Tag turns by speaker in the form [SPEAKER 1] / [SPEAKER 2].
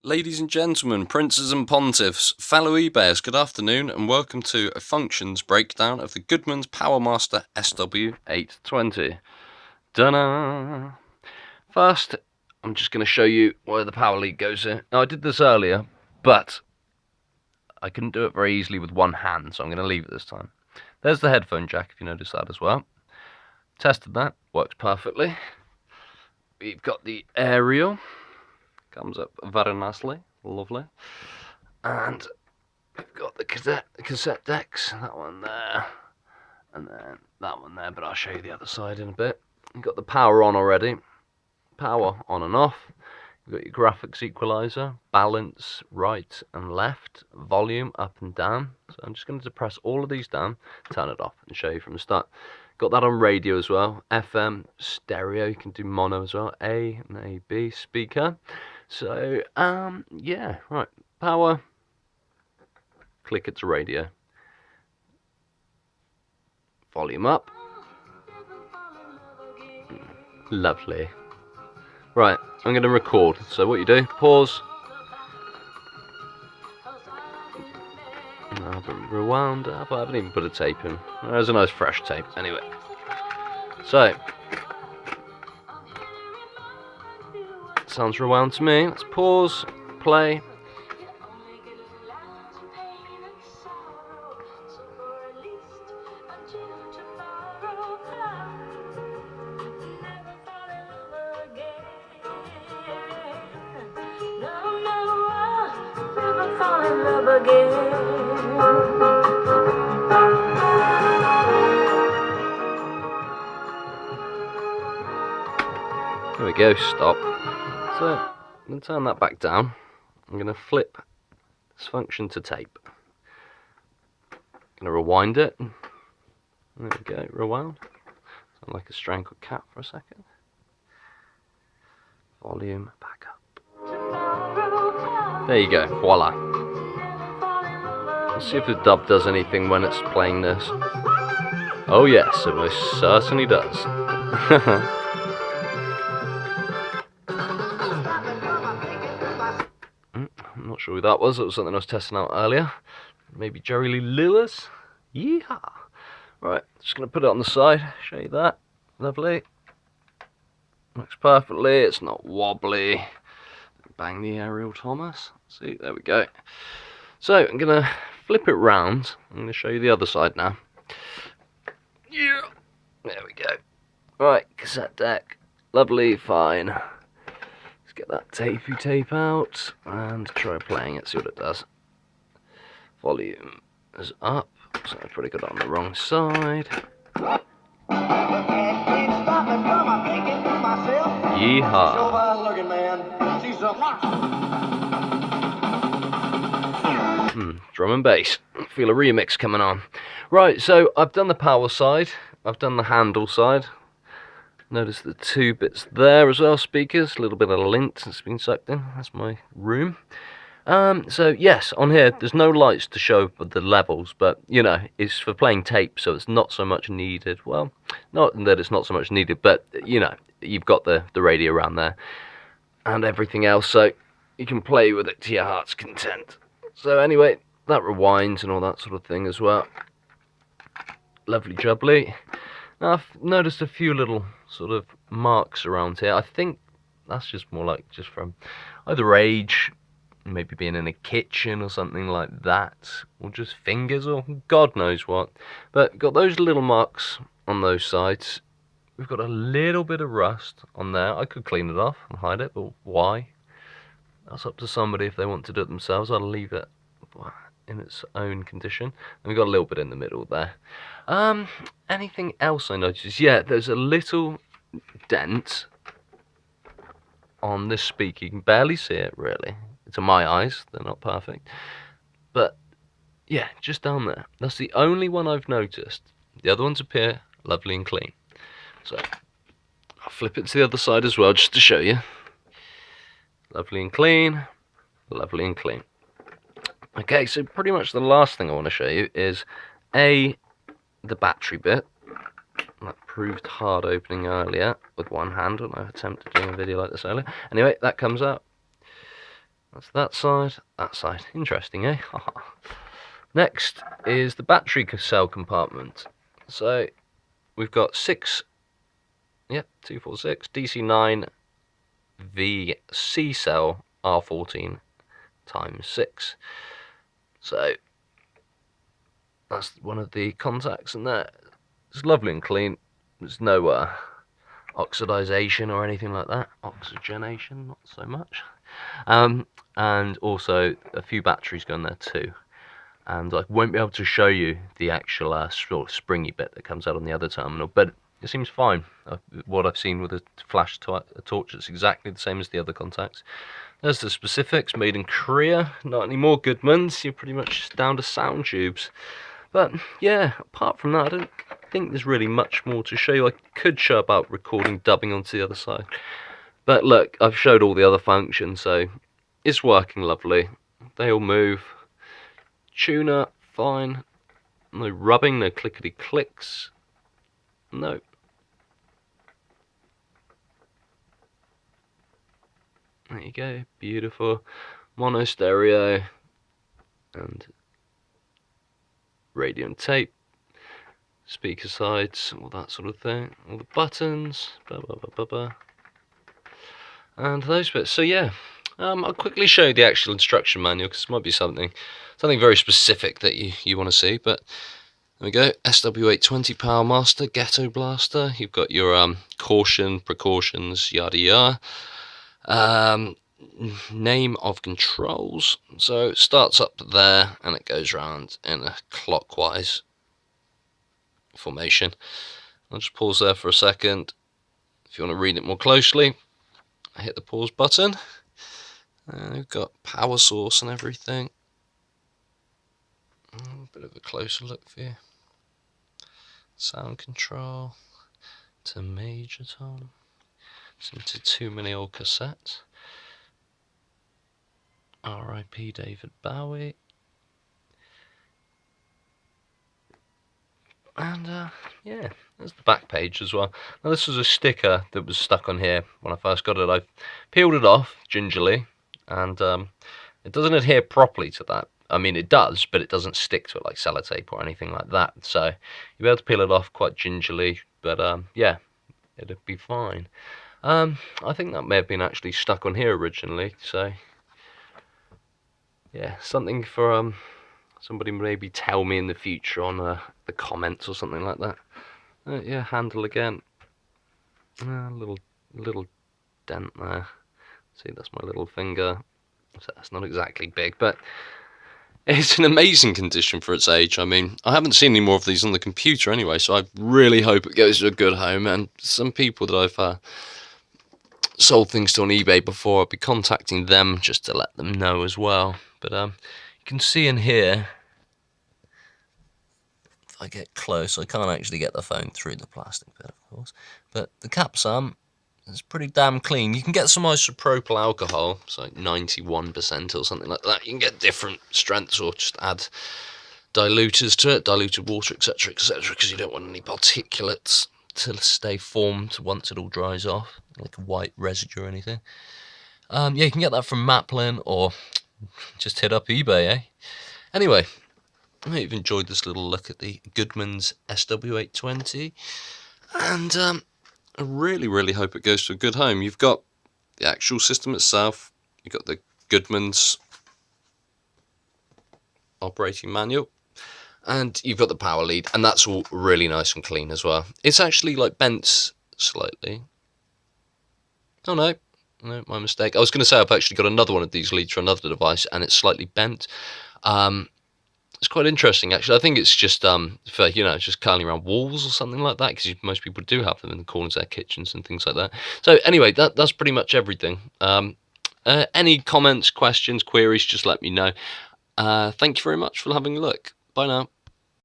[SPEAKER 1] Ladies and gentlemen, princes and pontiffs, fellow eBayers, good afternoon and welcome to a functions breakdown of the Goodmans PowerMaster SW-820. Ta-da! First, I'm just going to show you where the power lead goes here. Now, I did this earlier, but I couldn't do it very easily with one hand, so I'm going to leave it this time. There's the headphone jack, if you notice that as well. Tested that, works perfectly. We've got the aerial. Comes up very nicely, lovely. And we've got the cassette decks, that one there, and then that one there, but I'll show you the other side in a bit. You've got the power on already, power on and off. You've got your graphics equalizer, balance right and left, volume up and down. So I'm just going to depress all of these down, turn it off, and show you from the start. Got that on radio as well, FM, stereo, you can do mono as well, A and AB speaker. So, yeah, right, power, click it to radio, volume up, lovely. Right, I'm going to record, so what you do, pause, I haven't rewound, I haven't even put a tape in, there's a nice fresh tape, anyway, so, sounds rewound to me. Let's pause, play. There we go, stop. So, I'm going to turn that back down. I'm going to flip this function to tape. I'm going to rewind it. There we go, rewound. Sound like a strangled cat for a second. Volume back up. There you go, voila. Let's see if the dub does anything when it's playing this. Oh yes, it most certainly does. I'm not sure who that was. It was something I was testing out earlier. Maybe Jerry Lee Lewis. Yeehaw! Right, just going to put it on the side. Show you that. Lovely. Works perfectly. It's not wobbly. Bang the aerial, Thomas. See, there we go. So I'm going to flip it round. I'm going to show you the other side now. Yeah. There we go. Right, cassette deck. Lovely, fine. Get that tapey tape out and try playing it, see what it does. Volume is up, so I probably got it on the wrong side. Yeehaw! Drum and bass. Feel a remix coming on. Right, so I've done the power side, I've done the handle side. Notice the two bits there as well, speakers, a little bit of lint that's been sucked in, that's my room. So yes, on here, there's no lights to show the levels, but, you know, it's for playing tape, so it's not so much needed. Well, not that it's not so much needed, but, you know, you've got the radio around there, and everything else, so you can play with it to your heart's content. So anyway, that rewinds and all that sort of thing as well. Lovely jubbly. Now, I've noticed a few little sort of marks around here. I think that's just more like just from either age, maybe being in a kitchen or something like that, or just fingers or God knows what. But got those little marks on those sides. We've got a little bit of rust on there. I could clean it off and hide it, but why? That's up to somebody if they want to do it themselves. I'll leave it in its own condition. And we've got a little bit in the middle there. Anything else I noticed? Yeah, there's a little dent on this speaker. You can barely see it, really. To my eyes, they're not perfect. But, yeah, just down there. That's the only one I've noticed. The other ones appear lovely and clean. So, I'll flip it to the other side as well, just to show you. Lovely and clean. Lovely and clean. Okay, so pretty much the last thing I want to show you is the battery bit. That proved hard opening earlier with one hand when I attempted doing a video like this earlier. Anyway, that comes out. That's that side, that side. Interesting, eh? Next is the battery cell compartment. So we've got 246 DC9 VC cell R14 times 6. So that's one of the contacts in there. It's lovely and clean. There's no oxidization or anything like that. Oxygenation, not so much. And also a few batteries go in there too. And I won't be able to show you the actual sort of springy bit that comes out on the other terminal, but it seems fine. What I've seen with a flash torch, it's exactly the same as the other contacts. There's the specifics, made in Korea. Not any more Goodmans, you're pretty much down to sound tubes. But yeah, apart from that, I don't think there's really much more to show you. I could show about recording dubbing onto the other side. But look, I've showed all the other functions, so it's working lovely. They all move. Tuner, fine. No rubbing, no clickety clicks. No. There you go, beautiful. Mono stereo and radio and tape. Speaker sides, all that sort of thing. All the buttons, blah blah blah blah blah. And those bits. So yeah, I'll quickly show you the actual instruction manual because it might be something very specific that you want to see. But there we go, SW-820 Power Master, Ghetto Blaster. You've got your caution, precautions, yada yada. Name of controls. So it starts up there and it goes around in a clockwise formation. I'll just pause there for a second. If you want to read it more closely, I hit the pause button. We've got power source and everything. A bit of a closer look for you. Sound control to major tone. Into too many old cassettes. R.I.P. David Bowie. And yeah, there's the back page as well. Now this was a sticker that was stuck on here when I first got it. I peeled it off gingerly, and it doesn't adhere properly to that. I mean, it does, but it doesn't stick to it like sellotape or anything like that. So you'll be able to peel it off quite gingerly, but yeah, it'll be fine. I think that may have been actually stuck on here originally, so yeah, something for somebody maybe tell me in the future on the comments or something like that. Yeah, handle again. Little dent there. See, that's my little finger. So that's not exactly big, but it's in amazing condition for its age. I mean, I haven't seen any more of these on the computer anyway, so I really hope it goes to a good home. And some people that I've sold things to on eBay before, I'll be contacting them just to let them know as well. But you can see in here, if I get close, I can't actually get the phone through the plastic bit, of course, but the cap's it's pretty damn clean. You can get some isopropyl alcohol, it's like 91% or something like that. You can get different strengths or just add diluters to it, diluted water, etc, etc, because you don't want any particulates to stay formed once it all dries off, like a white residue or anything. Yeah, you can get that from Maplin or just hit up eBay, eh? Anyway, I hope you've enjoyed this little look at the Goodmans SW-820, and I really hope it goes to a good home. You've got the actual system itself, you've got the Goodmans operating manual, and you've got the power lead, and that's all really nice and clean as well. It's actually like bent slightly. Oh no, my mistake. I was going to say I've actually got another one of these leads for another device, and it's slightly bent. It's quite interesting, actually. I think it's just for, it's just curling around walls or something like that, because most people do have them in the corners of their kitchens and things like that. So anyway, that's pretty much everything. Any comments, questions, queries, just let me know. Thank you very much for having a look. Bye now.